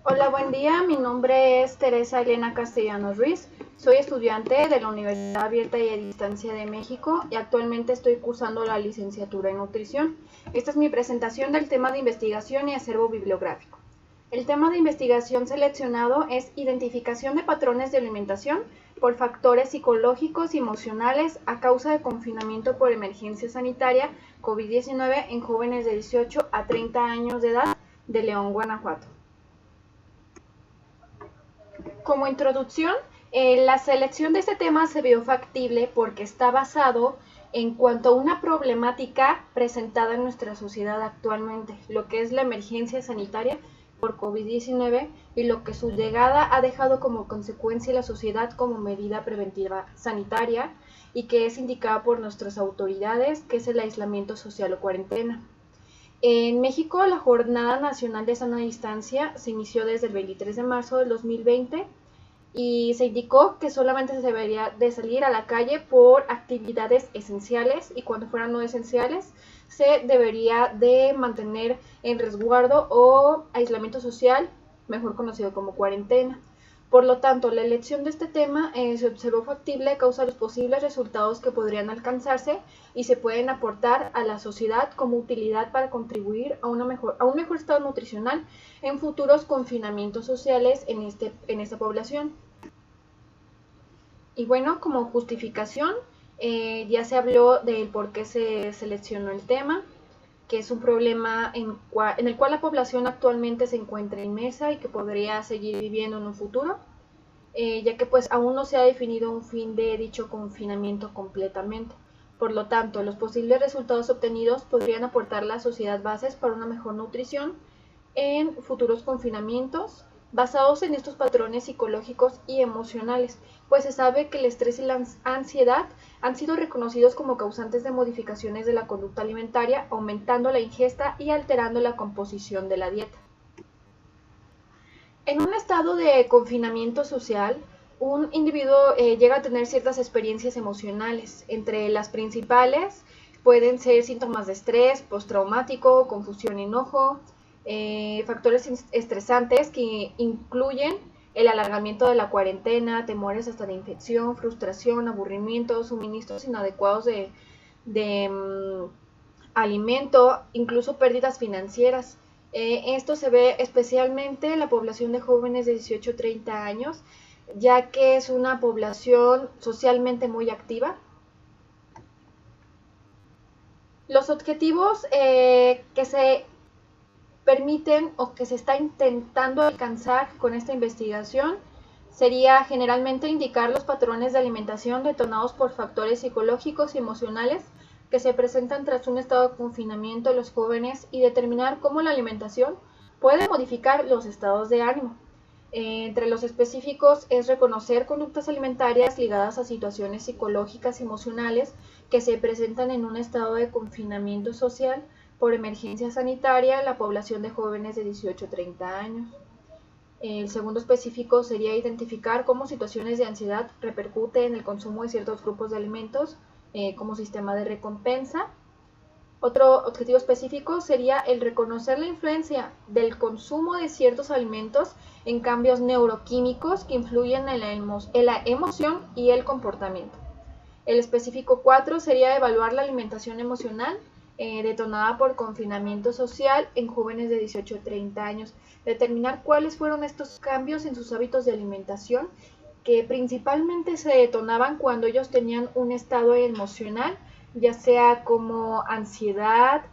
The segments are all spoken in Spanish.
Hola, buen día. Mi nombre es Teresa Elena Castellanos Ruiz. Soy estudiante de la Universidad Abierta y a Distancia de México y actualmente estoy cursando la licenciatura en nutrición. Esta es mi presentación del tema de investigación y acervo bibliográfico. El tema de investigación seleccionado es identificación de patrones de alimentación por factores psicológicos y emocionales a causa de confinamiento por emergencia sanitaria COVID-19 en jóvenes de 18 a 30 años de edad de León, Guanajuato. Como introducción, la selección de este tema se vio factible porque está basado en cuanto a una problemática presentada en nuestra sociedad actualmente, lo que es la emergencia sanitaria por COVID-19 y lo que su llegada ha dejado como consecuencia en la sociedad como medida preventiva sanitaria y que es indicada por nuestras autoridades, que es el aislamiento social o cuarentena. En México, la Jornada Nacional de Sana Distancia se inició desde el 23 de marzo del 2020 y se indicó que solamente se debería de salir a la calle por actividades esenciales y cuando fueran no esenciales se debería de mantener en resguardo o aislamiento social, mejor conocido como cuarentena. Por lo tanto, la elección de este tema se observó factible a causa de los posibles resultados que podrían alcanzarse y se pueden aportar a la sociedad como utilidad para contribuir a un mejor estado nutricional en futuros confinamientos sociales en esta población. Y bueno, como justificación, ya se habló del por qué se seleccionó el tema, que es un problema en el cual la población actualmente se encuentra inmersa y que podría seguir viviendo en un futuro, ya que pues aún no se ha definido un fin de dicho confinamiento completamente. Por lo tanto, los posibles resultados obtenidos podrían aportar a la sociedad bases para una mejor nutrición en futuros confinamientos basados en estos patrones psicológicos y emocionales, pues se sabe que el estrés y la ansiedad han sido reconocidos como causantes de modificaciones de la conducta alimentaria, aumentando la ingesta y alterando la composición de la dieta. En un estado de confinamiento social, un individuo llega a tener ciertas experiencias emocionales. Entre las principales pueden ser síntomas de estrés, postraumático, confusión, enojo, factores estresantes que incluyen el alargamiento de la cuarentena, temores hasta de infección, frustración, aburrimiento, suministros inadecuados de alimento, incluso pérdidas financieras. Esto se ve especialmente en la población de jóvenes de 18 a 30 años, ya que es una población socialmente muy activa. Los objetivos que se permiten o que se está intentando alcanzar con esta investigación sería generalmente indicar los patrones de alimentación detonados por factores psicológicos y emocionales que se presentan tras un estado de confinamiento de los jóvenes y determinar cómo la alimentación puede modificar los estados de ánimo. Entre los específicos es reconocer conductas alimentarias ligadas a situaciones psicológicas y emocionales que se presentan en un estado de confinamiento social por emergencia sanitaria en la población de jóvenes de 18 a 30 años. El segundo específico sería identificar cómo situaciones de ansiedad repercuten en el consumo de ciertos grupos de alimentos como sistema de recompensa. Otro objetivo específico sería el reconocer la influencia del consumo de ciertos alimentos en cambios neuroquímicos que influyen en la emoción y el comportamiento. El específico 4 sería evaluar la alimentación emocional detonada por confinamiento social en jóvenes de 18 a 30 años, determinar cuáles fueron estos cambios en sus hábitos de alimentación que principalmente se detonaban cuando ellos tenían un estado emocional, ya sea como ansiedad,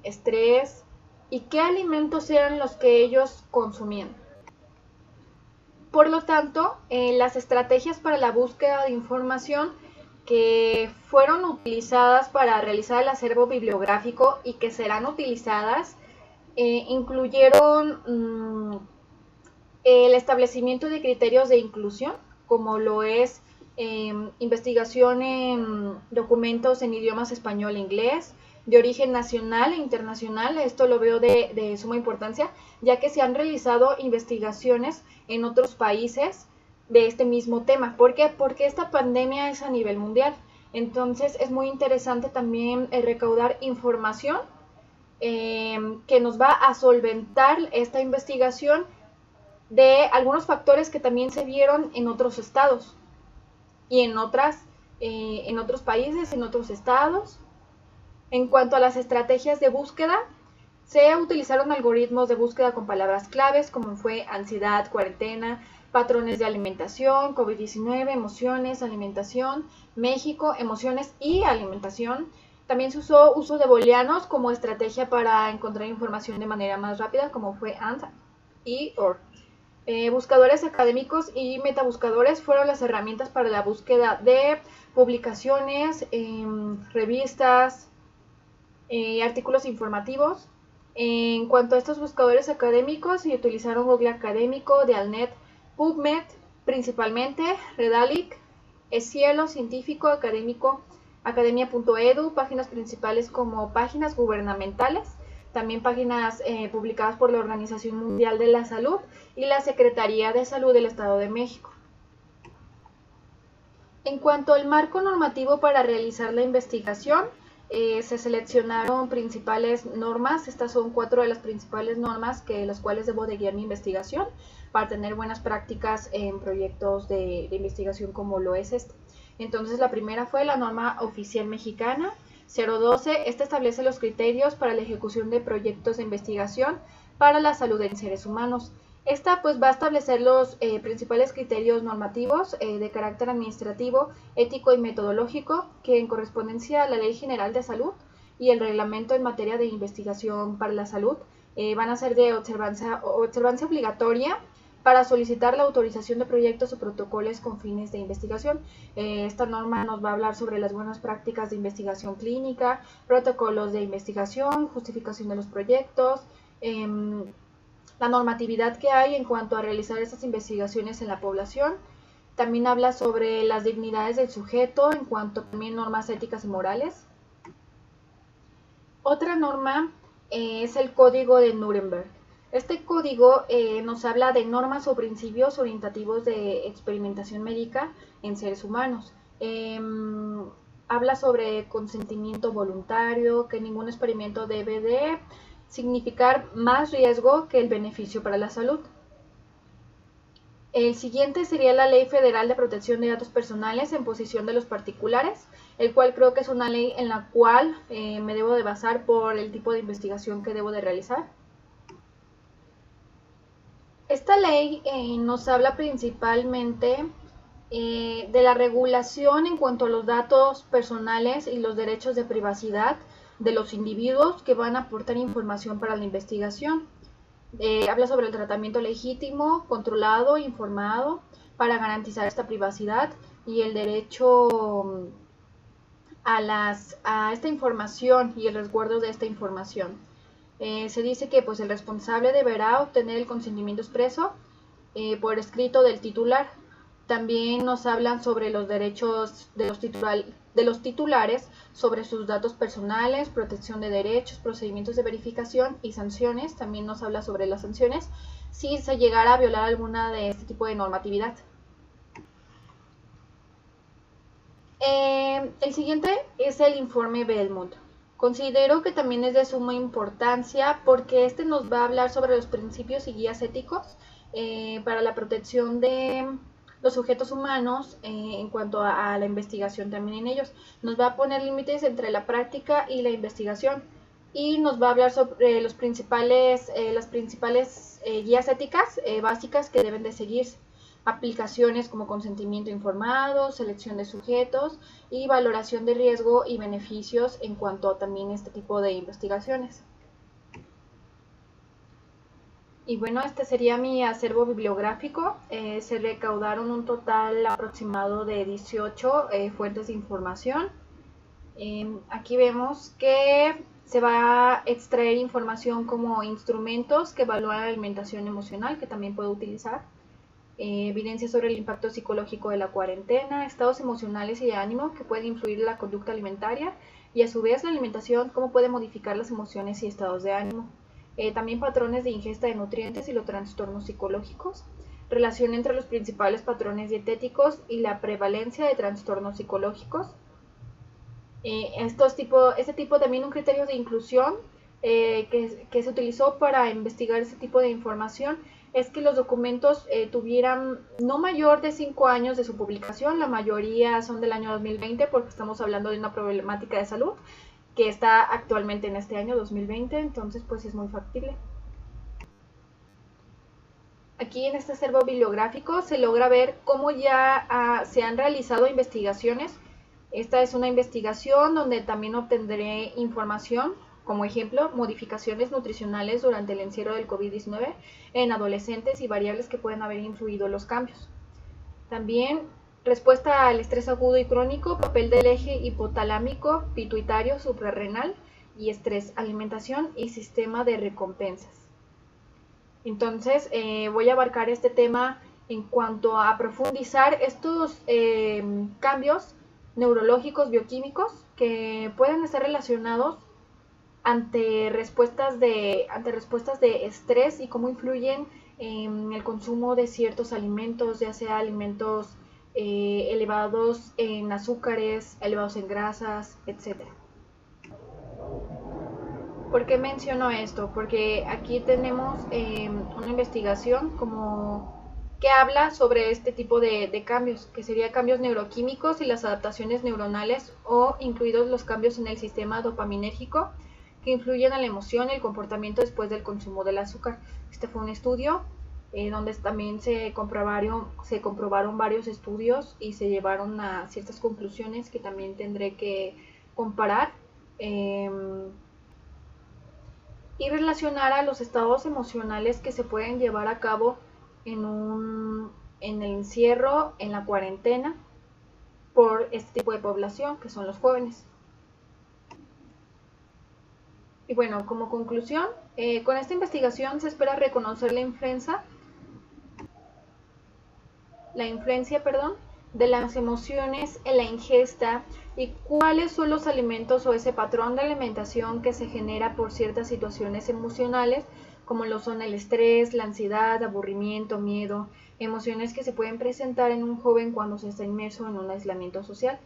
estrés, y qué alimentos eran los que ellos consumían. Por lo tanto, las estrategias para la búsqueda de información que fueron utilizadas para realizar el acervo bibliográfico y que serán utilizadas incluyeron el establecimiento de criterios de inclusión, como lo es investigación en documentos en idiomas español e inglés, de origen nacional e internacional. Esto lo veo de suma importancia, ya que se han realizado investigaciones en otros países de este mismo tema. ¿Por qué? Porque esta pandemia es a nivel mundial. Entonces es muy interesante también recaudar información que nos va a solventar esta investigación de algunos factores que también se vieron en otros estados y en otros países, en otros estados. En cuanto a las estrategias de búsqueda, se utilizaron algoritmos de búsqueda con palabras claves como fue ansiedad, cuarentena, patrones de alimentación, COVID-19, emociones, alimentación, México, emociones y alimentación. También se usó uso de booleanos como estrategia para encontrar información de manera más rápida, como fue AND y OR. Buscadores académicos y metabuscadores fueron las herramientas para la búsqueda de publicaciones, revistas, artículos informativos. En cuanto a estos buscadores académicos, se utilizaron Google Académico, Dialnet, PubMed, principalmente, Redalyc, Cielo, Científico, Académico, Academia.edu, páginas principales como páginas gubernamentales, también páginas publicadas por la Organización Mundial de la Salud y la Secretaría de Salud del Estado de México. En cuanto al marco normativo para realizar la investigación, se seleccionaron principales normas. Estas son 4 de las principales normas que las cuales debo de guiar mi investigación para tener buenas prácticas en proyectos de investigación como lo es este. Entonces la primera fue la norma oficial mexicana 012. Esta establece los criterios para la ejecución de proyectos de investigación para la salud en seres humanos. Esta pues va a establecer los principales criterios normativos de carácter administrativo, ético y metodológico que en correspondencia a la Ley General de Salud y el reglamento en materia de investigación para la salud van a ser de observancia obligatoria para solicitar la autorización de proyectos o protocolos con fines de investigación. Esta norma nos va a hablar sobre las buenas prácticas de investigación clínica, protocolos de investigación, justificación de los proyectos, la normatividad que hay en cuanto a realizar estas investigaciones en la población. También habla sobre las dignidades del sujeto en cuanto a también normas éticas y morales. Otra norma es el Código de Nuremberg. Este código nos habla de normas o principios orientativos de experimentación médica en seres humanos. Habla sobre consentimiento voluntario, que ningún experimento debe de significar más riesgo que el beneficio para la salud. El siguiente sería la Ley Federal de Protección de Datos Personales en posesión de los particulares, el cual creo que es una ley en la cual me debo de basar por el tipo de investigación que debo de realizar. Esta ley nos habla principalmente de la regulación en cuanto a los datos personales y los derechos de privacidad de los individuos que van a aportar información para la investigación. Habla sobre el tratamiento legítimo, controlado, informado para garantizar esta privacidad y el derecho a esta información y el resguardo de esta información. Se dice que pues, el responsable deberá obtener el consentimiento expreso por escrito del titular. También nos hablan sobre los derechos de los titulares, sobre sus datos personales, protección de derechos, procedimientos de verificación y sanciones. También nos habla sobre las sanciones si se llegara a violar alguna de este tipo de normatividad. El siguiente es el informe Belmont. Considero que también es de suma importancia porque este nos va a hablar sobre los principios y guías éticos para la protección de los sujetos humanos en cuanto a la investigación también en ellos. Nos va a poner límites entre la práctica y la investigación y nos va a hablar sobre las principales guías éticas básicas que deben de seguirse. Aplicaciones como consentimiento informado, selección de sujetos y valoración de riesgo y beneficios en cuanto a también este tipo de investigaciones. Y bueno, este sería mi acervo bibliográfico. Se recaudaron un total aproximado de 18 fuentes de información. Aquí vemos que se va a extraer información como instrumentos que evalúan la alimentación emocional, que también puedo utilizar. Evidencia sobre el impacto psicológico de la cuarentena, estados emocionales y de ánimo que pueden influir en la conducta alimentaria y a su vez la alimentación, cómo puede modificar las emociones y estados de ánimo. También patrones de ingesta de nutrientes y los trastornos psicológicos, relación entre los principales patrones dietéticos y la prevalencia de trastornos psicológicos. Este tipo también un criterio de inclusión que se utilizó para investigar ese tipo de información es que los documentos tuvieran no mayor de 5 años de su publicación, la mayoría son del año 2020 porque estamos hablando de una problemática de salud que está actualmente en este año 2020, entonces pues es muy factible. Aquí en este acervo bibliográfico se logra ver cómo ya se han realizado investigaciones. Esta es una investigación donde también obtendré información, como ejemplo, modificaciones nutricionales durante el encierro del COVID-19 en adolescentes y variables que pueden haber influido los cambios. También respuesta al estrés agudo y crónico, papel del eje hipotalámico, pituitario, suprarrenal y estrés, alimentación y sistema de recompensas. Entonces voy a abarcar este tema en cuanto a profundizar estos cambios neurológicos, bioquímicos que pueden estar relacionados ante respuestas de estrés y cómo influyen en el consumo de ciertos alimentos, ya sea alimentos elevados en azúcares, elevados en grasas, etc. ¿Por qué menciono esto? Porque aquí tenemos una investigación que habla sobre este tipo de cambios, que serían cambios neuroquímicos y las adaptaciones neuronales o incluidos los cambios en el sistema dopaminérgico que influyen a la emoción y el comportamiento después del consumo del azúcar. Este fue un estudio donde también se comprobaron varios estudios y se llevaron a ciertas conclusiones que también tendré que comparar y relacionar a los estados emocionales que se pueden llevar a cabo en el encierro, en la cuarentena, por este tipo de población, que son los jóvenes. Y bueno, como conclusión, con esta investigación se espera reconocer la influencia de las emociones en la ingesta y cuáles son los alimentos o ese patrón de alimentación que se genera por ciertas situaciones emocionales, como lo son el estrés, la ansiedad, aburrimiento, miedo, emociones que se pueden presentar en un joven cuando se está inmerso en un aislamiento social,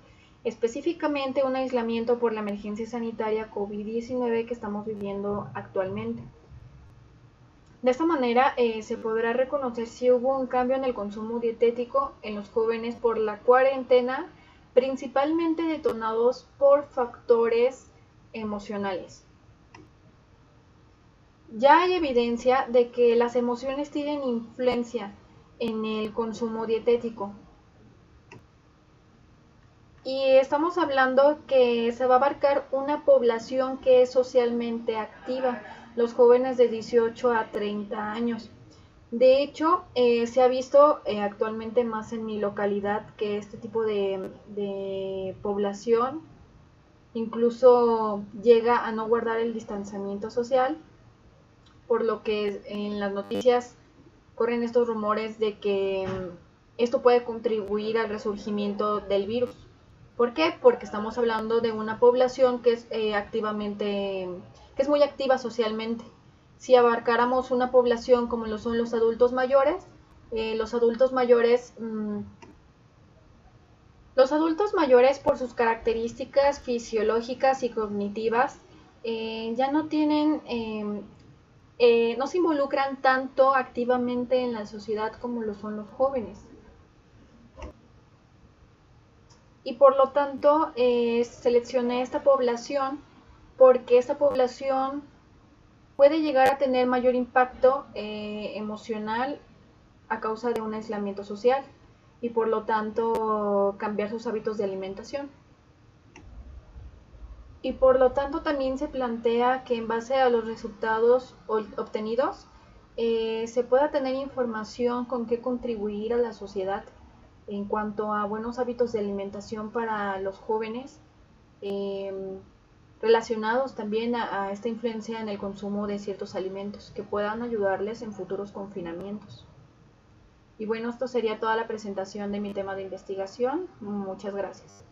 específicamente un aislamiento por la emergencia sanitaria COVID-19 que estamos viviendo actualmente. De esta manera se podrá reconocer si hubo un cambio en el consumo dietético en los jóvenes por la cuarentena, principalmente detonados por factores emocionales. Ya hay evidencia de que las emociones tienen influencia en el consumo dietético. Y estamos hablando que se va a abarcar una población que es socialmente activa, los jóvenes de 18 a 30 años. De hecho, se ha visto actualmente más en mi localidad que este tipo de población incluso llega a no guardar el distanciamiento social, por lo que en las noticias corren estos rumores de que esto puede contribuir al resurgimiento del virus. ¿Por qué? Porque estamos hablando de una población que es que es muy activa socialmente. Si abarcáramos una población como lo son los adultos mayores por sus características fisiológicas y cognitivas ya no tienen, no se involucran tanto activamente en la sociedad como lo son los jóvenes. Y por lo tanto seleccioné esta población porque esta población puede llegar a tener mayor impacto emocional a causa de un aislamiento social y por lo tanto cambiar sus hábitos de alimentación. Y por lo tanto también se plantea que en base a los resultados obtenidos se pueda tener información con qué contribuir a la sociedad en cuanto a buenos hábitos de alimentación para los jóvenes, relacionados también a esta influencia en el consumo de ciertos alimentos que puedan ayudarles en futuros confinamientos. Y bueno, esto sería toda la presentación de mi tema de investigación. Muchas gracias.